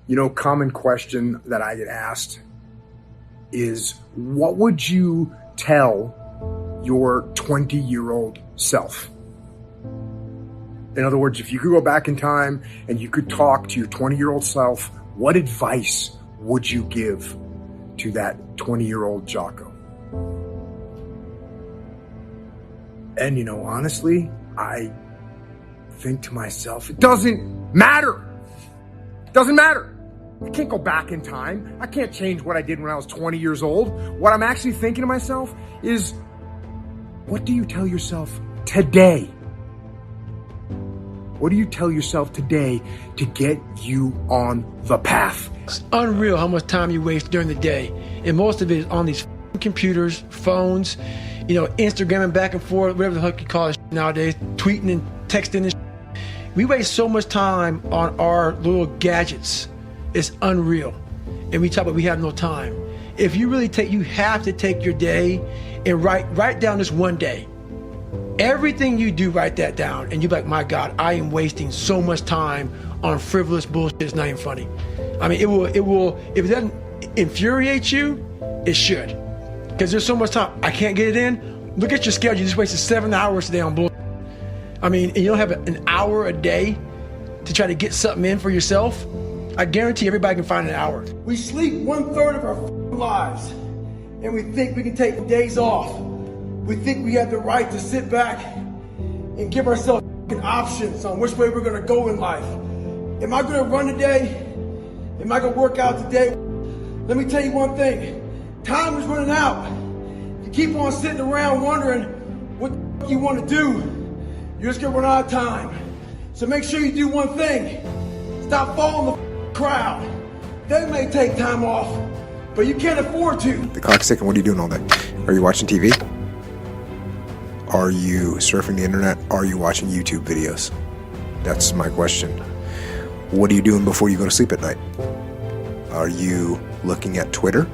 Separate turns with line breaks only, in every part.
You know, common question that I get asked is, what would you tell your 20-year-old self? In other words, if you could go back in time and you could talk to your 20-year-old self, what advice would you give to that 20-year-old Jocko? And, you know, honestly, I think to myself, it doesn't matter. It doesn't matter. I can't go back in time. I can't change what I did when I was 20 years old. What I'm actually thinking to myself is, what do you tell yourself today? What do you tell yourself today to get you on the path?
It's unreal how much time you waste during the day. And most of it is on these computers, phones, you know, Instagramming back and forth, whatever the heck you call it nowadays, tweeting and texting and we waste so much time on our little gadgets. It's unreal. And we talk about we have no time. If you really you have to take your day and write down this one day. Everything you do, write that down. And you're like, my God, I am wasting so much time on frivolous bullshit. It's not even funny. I mean, it will, if it doesn't infuriate you, it should. Because there's so much time. I can't get it in. Look at your schedule. You just wasted 7 hours today on bullshit. I mean, and you don't have an hour a day to try to get something in for yourself. I guarantee everybody can find an hour. We sleep 1/3 of our lives, and we think we can take days off. We think we have the right to sit back and give ourselves options on which way we're gonna go in life. Am I gonna run today? Am I gonna work out today? Let me tell you one thing, time is running out. You keep on sitting around wondering what you wanna do, you're just gonna run out of time. So make sure you do one thing, stop following the crowd. They may take time off, but you can't afford to.
The clock's ticking. What are you doing all day? Are you watching TV? Are you surfing the internet? Are you watching YouTube videos? That's my question. What are you doing before you go to sleep at night? Are you looking at Twitter?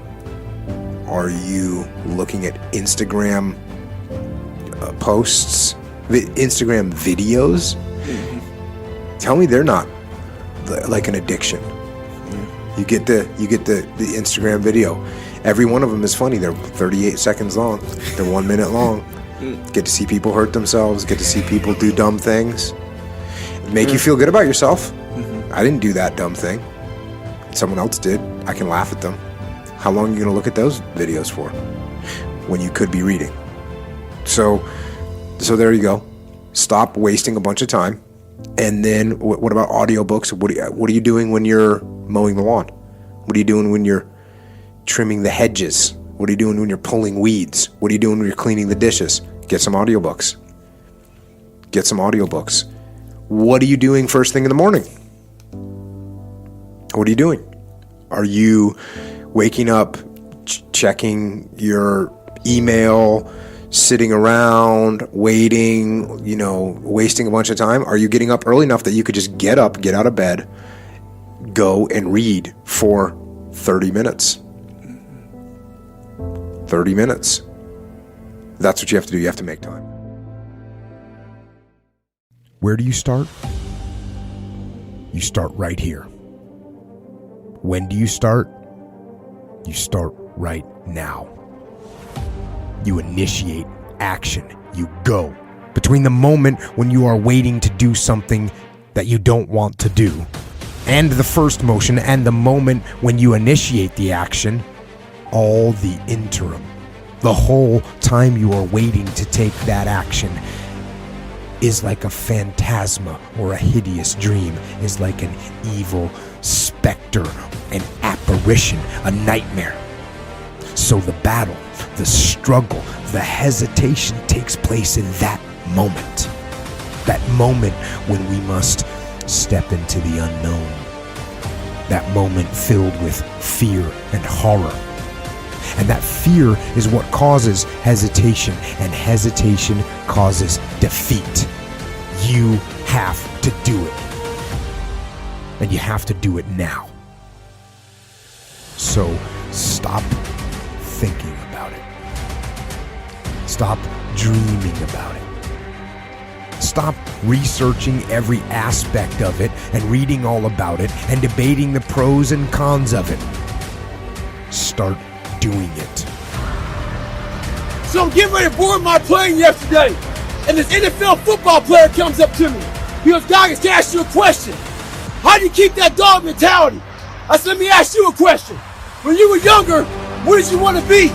Are you looking at Instagram posts, Instagram videos? Tell me they're not like an addiction. You get the Instagram video. Every one of them is funny. They're 38 seconds long. They're 1 minute long. Get to see people hurt themselves. Get to see people do dumb things. Make you feel good about yourself. I didn't do that dumb thing. Someone else did. I can laugh at them. How long are you going to look at those videos for when you could be reading? So there you go. Stop wasting a bunch of time. And then what about audiobooks? What are you doing when you're mowing the lawn? What are you doing when you're trimming the hedges? What are you doing when you're pulling weeds? What are you doing when you're cleaning the dishes? Get some audiobooks. Get some audiobooks. What are you doing first thing in the morning? What are you doing? Are you waking up, checking your email, sitting around, waiting, wasting a bunch of time? Are you getting up early enough that you could just get up, get out of bed, go and read for 30 minutes? 30 minutes. That's what you have to do. You have to make time. Where do you start? You start right here. When do you start? You start right now. You initiate action. You go. Between the moment when you are waiting to do something that you don't want to do, and the first motion, and the moment when you initiate the action, all the interim, the whole time you are waiting to take that action, is like a phantasma or a hideous dream, is like an evil specter, an apparition, a nightmare. So the battle, the struggle, the hesitation takes place in that moment. That moment when we must step into the unknown. That moment filled with fear and horror. And that fear is what causes hesitation, and hesitation causes defeat. You have to do it. And you have to do it now. So stop thinking about it. Stop dreaming about it. Stop researching every aspect of it and reading all about it and debating the pros and cons of it. Start doing it.
So I'm getting ready to board my plane yesterday, and this NFL football player comes up to me. He goes, Goggins, can I ask you a question? How do you keep that dog mentality? I said, let me ask you a question. When you were younger, what did you want to be?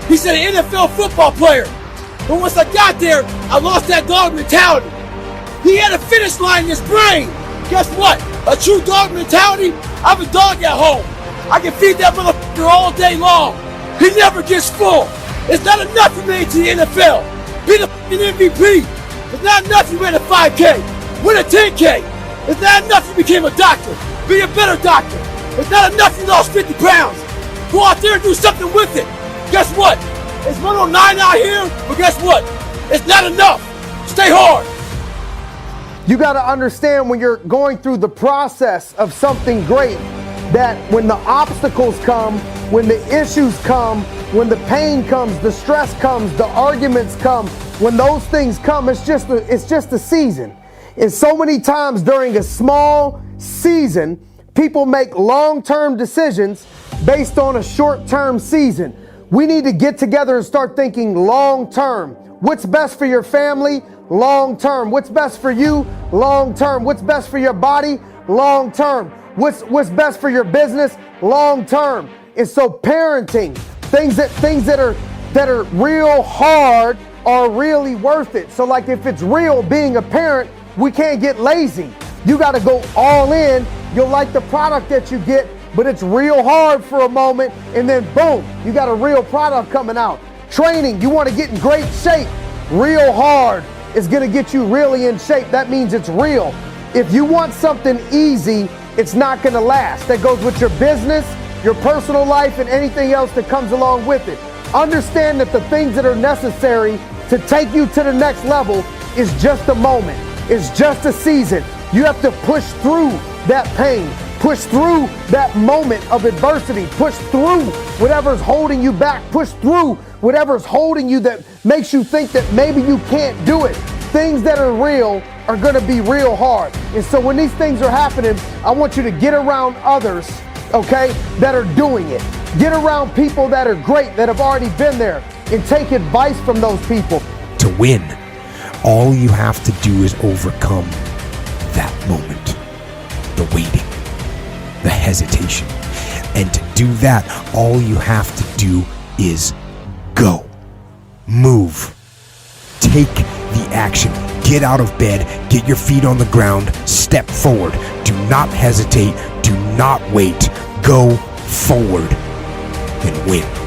He said, an NFL football player. But once I got there, I lost that dog mentality. He had a finish line in his brain. Guess what? A true dog mentality? I have a dog at home. I can feed that motherfucker all day long. He never gets full. It's not enough you made it to the NFL. Be the fucking MVP. It's not enough you ran a 5K. Win a 10K. It's not enough you became a doctor. Be a better doctor. It's not enough you lost 50 pounds. Go out there and do something with it. Guess what? It's 109 out here, but guess what? It's not enough. Stay hard.
You got to understand when you're going through the process of something great, that when the obstacles come, when the issues come, when the pain comes, the stress comes, the arguments come, when those things come, it's just a season. And so many times during a small season, people make long-term decisions based on a short-term season. We need to get together and start thinking long-term. What's best for your family? Long-term. What's best for you? Long-term. What's best for your body? Long-term. What's best for your business? Long-term. And so parenting, things that are real hard are really worth it. So like if it's real being a parent, we can't get lazy. You got to go all in. You'll like the product that you get, but it's real hard for a moment, and then boom, you got a real product coming out. Training, you want to get in great shape. Real hard is going to get you really in shape. That means it's real. If you want something easy, it's not going to last. That goes with your business, your personal life, and anything else that comes along with it. Understand that the things that are necessary to take you to the next level is just a moment. It's just a season. You have to push through that pain. Push through that moment of adversity. Push through whatever's holding you back. Push through whatever's holding you that makes you think that maybe you can't do it. Things that are real are going to be real hard. And so when these things are happening, I want you to get around others, okay, that are doing it. Get around people that are great, that have already been there, and take advice from those people.
To win, all you have to do is overcome that moment, the waiting, the hesitation. And to do that, all you have to do is go. Move. Take the action. Get out of bed. Get your feet on the ground. Step forward. Do not hesitate. Do not wait. Go forward and win.